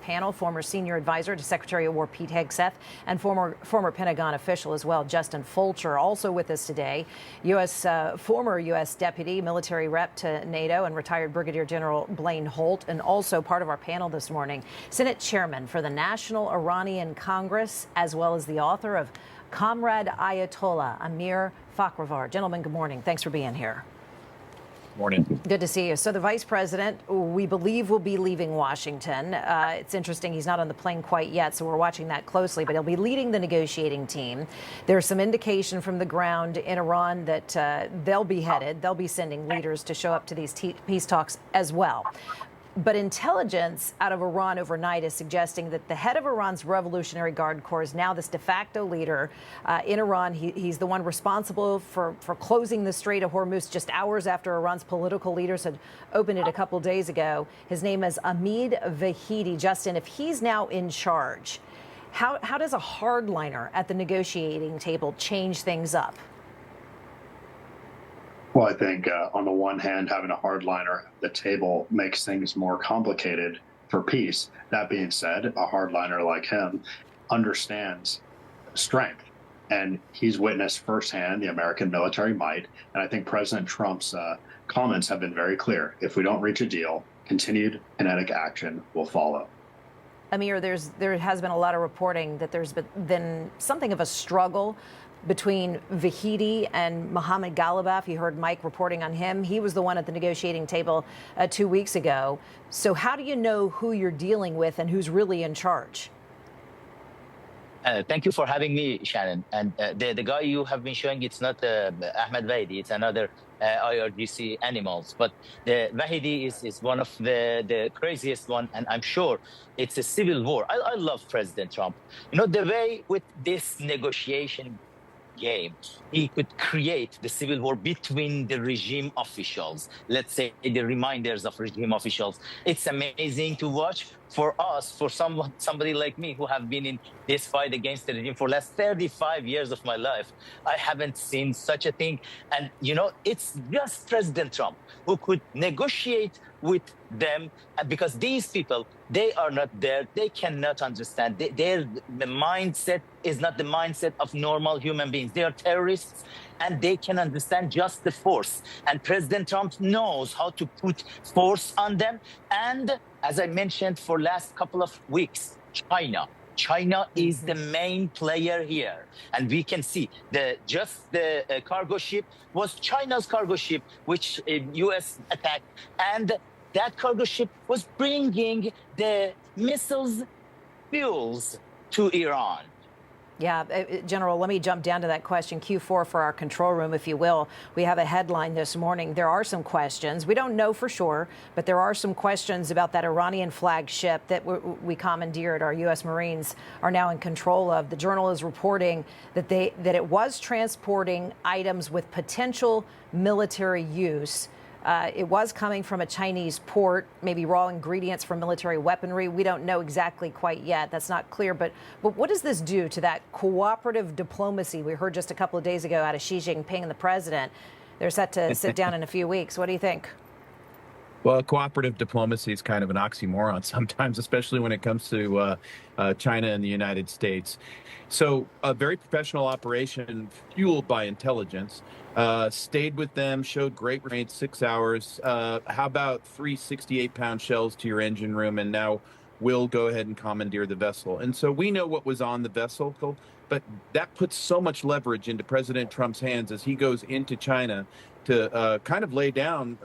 Panel, former senior advisor to Secretary of War Pete Hegseth and former Pentagon official as well, Justin Fulcher. Also with us today, former U.S. deputy military rep to NATO and retired Brigadier General Blaine Holt, and also part of our panel this morning, Senate Chairman for the National Iranian Congress, as well as the author of Comrade Ayatollah, Amir Fakhravar. Gentlemen, good morning. Thanks for being here. Morning. Good to see you. So the vice president, we believe, will be leaving Washington. It's interesting, he's not on the plane quite yet, so we're watching that closely, but he'll be leading the negotiating team. There's some indication from the ground in Iran that they'll be sending leaders to show up to these peace talks as well. But intelligence out of Iran overnight is suggesting that the head of Iran's Revolutionary Guard Corps is now this de facto leader in Iran. He's the one responsible for closing the Strait of Hormuz just hours after Iran's political leaders had opened it a couple days ago. His name is Ahmed Vahidi. Justin, if he's now in charge, how does a hardliner at the negotiating table change things up? Well, I think on the one hand, having a hardliner at the table makes things more complicated for peace. That being said, a hardliner like him understands strength, and he's witnessed firsthand the American military might. And I think President Trump's comments have been very clear. If we don't reach a deal, continued kinetic action will follow. Amir, there has been a lot of reporting that there's been something of a struggle between Vahidi and Mohammad Ghalibaf. You heard Mike reporting on him. He was the one at the negotiating table 2 weeks ago. So how do you know who you're dealing with and who's really in charge? Thank you for having me, Shannon. And the guy you have been showing, it's not Ahmed Vahidi, it's another IRGC animals. But Vahidi is one of the craziest one, and I'm sure it's a civil war. I love President Trump. You know, the way with this negotiation game, he could create the civil war between the regime officials, let's say the reminders of regime officials. It's amazing to watch for us, for somebody like me who have been in this fight against the regime for the last 35 years of my life. I haven't seen such a thing. And, you know, it's just President Trump who could negotiate with them, because these people, they are not there. They cannot understand. Their mindset is not the mindset of normal human beings. They are terrorists, and they can understand just the force. And President Trump knows how to put force on them. And as I mentioned for last couple of weeks, China is the main player here. And we can see the cargo ship was China's cargo ship, which U.S. attacked. And that cargo ship was bringing the missiles, fuels to Iran. Yeah, General, let me jump down to that question, Q4 for our control room, if you will. We have a headline this morning. There are some questions. We don't know for sure, but there are some questions about that Iranian flagged ship that we commandeered. Our U.S. Marines are now in control of. The Journal is reporting that it was transporting items with potential military use. It was coming from a Chinese port, maybe raw ingredients for military weaponry. We don't know exactly quite yet. That's not clear. But what does this do to that cooperative diplomacy we heard just a couple of days ago out of Xi Jinping and the president? They're set to sit down in a few weeks. What do you think? Well, cooperative diplomacy is kind of an oxymoron sometimes, especially when it comes to China and the United States. So a very professional operation fueled by intelligence, stayed with them, showed great range, 6 hours. How about 3 68-pound shells to your engine room, and now we'll go ahead and commandeer the vessel. And so we know what was on the vessel, but that puts so much leverage into President Trump's hands as he goes into China to kind of lay down,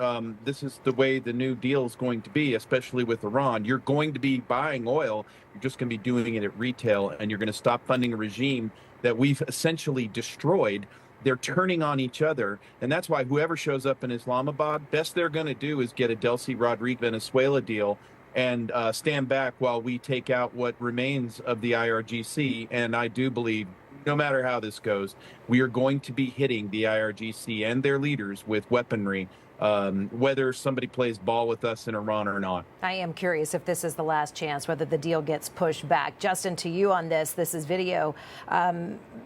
this is the way the new deal is going to be, especially with Iran. You're going to be buying oil. You're just going to be doing it at retail, and you're going to stop funding a regime that we've essentially destroyed. They're turning on each other, and that's why whoever shows up in Islamabad, best they're going to do is get a Delcy Rodriguez Venezuela deal and stand back while we take out what remains of the IRGC. And I do believe, no matter how this goes, we are going to be hitting the IRGC and their leaders with weaponry whether somebody plays ball with us in Iran or not. I am curious if this is the last chance, whether the deal gets pushed back. Justin, to you on this. This is video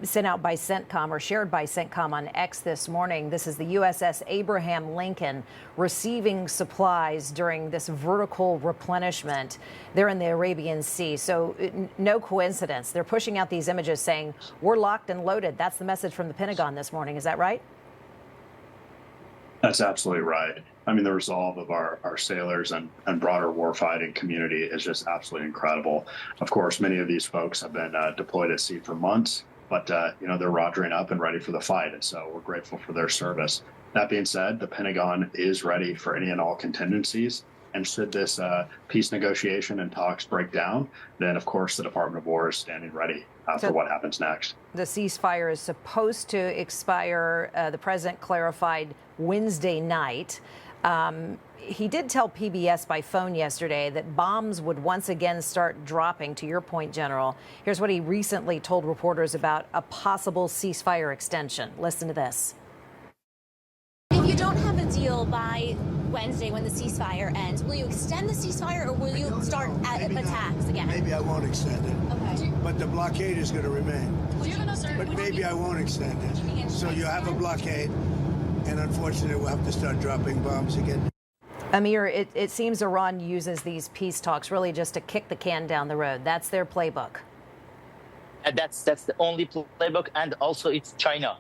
sent out by CENTCOM or shared by CENTCOM on X this morning. This is the USS Abraham Lincoln receiving supplies during this vertical replenishment. They're in the Arabian Sea. So no coincidence. They're pushing out these images saying, we're locked and loaded. That's the message from the Pentagon this morning. Is that right? That's absolutely right. I mean, the resolve of our sailors and broader warfighting community is just absolutely incredible. Of course, many of these folks have been deployed at sea for months, but they're rogering up and ready for the fight. And so we're grateful for their service. That being said, the Pentagon is ready for any and all contingencies. And should this peace negotiation and talks break down, then, of course, the Department of War is standing ready for what happens next. The ceasefire is supposed to expire, the president clarified, Wednesday night. He did tell PBS by phone yesterday that bombs would once again start dropping, to your point, General. Here's what he recently told reporters about a possible ceasefire extension. Listen to this. If you don't have a deal by Wednesday when the ceasefire ends, will you extend the ceasefire or will you start attacks again? Maybe I won't extend it. Okay. But the blockade is going to remain. But maybe I won't extend it. So you have a blockade, and unfortunately we'll have to start dropping bombs again. Amir, it seems Iran uses these peace talks really just to kick the can down the road. That's their playbook. And that's the only playbook. And also it's China.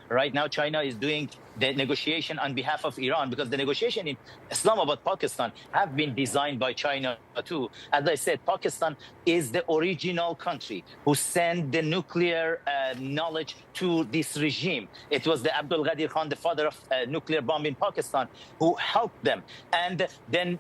Right now, China is doing the negotiation on behalf of Iran because the negotiation in Islamabad, Pakistan, have been designed by China too. As I said, Pakistan is the original country who sent the nuclear knowledge to this regime. It was the Abdul Ghadir Khan, the father of nuclear bomb in Pakistan, who helped them. And then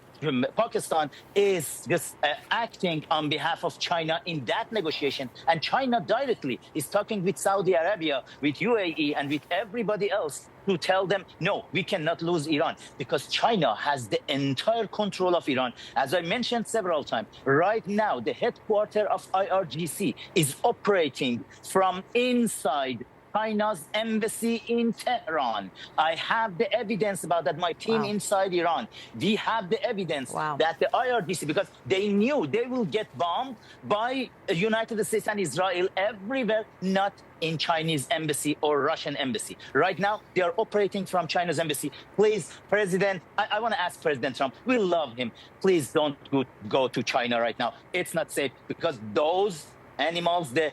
Pakistan is just acting on behalf of China in that negotiation. And China directly is talking with Saudi Arabia, with UAE, and with everybody else to tell them, no, we cannot lose Iran because China has the entire control of Iran. As I mentioned several times, right now, the headquarters of IRGC is operating from inside China's embassy in Tehran. I have the evidence about that. My team inside Iran, we have the evidence that the IRGC, because they knew they will get bombed by the United States and Israel everywhere, not in Chinese embassy or Russian embassy. Right now, they are operating from China's embassy. Please, President, I want to ask President Trump, we love him. Please don't go to China right now. It's not safe because those animals, the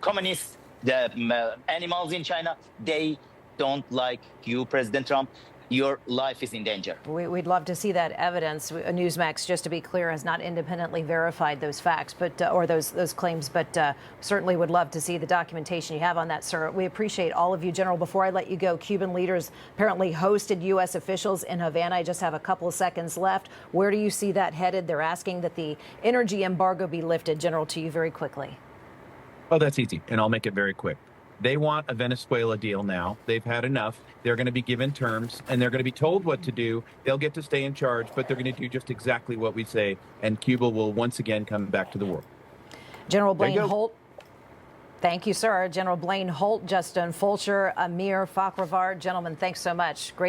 communists, the animals in China, they don't like you, President Trump. Your life is in danger. We'd love to see that evidence. Newsmax, just to be clear, has not independently verified those facts, but or those claims, but certainly would love to see the documentation you have on that, sir. We appreciate all of you, General. Before I let you go, Cuban leaders apparently hosted U.S. officials in Havana. I just have a couple of seconds left. Where do you see that headed? They're asking that the energy embargo be lifted. General, to you very quickly. Oh, that's easy, and I'll make it very quick. They want a Venezuela deal now. They've had enough. They're going to be given terms, and they're going to be told what to do. They'll get to stay in charge, but they're going to do just exactly what we say, and Cuba will once again come back to the world. General Blaine Holt. Thank you, sir. General Blaine Holt, Justin Fulcher, Amir Fakhravar. Gentlemen, thanks so much. Great.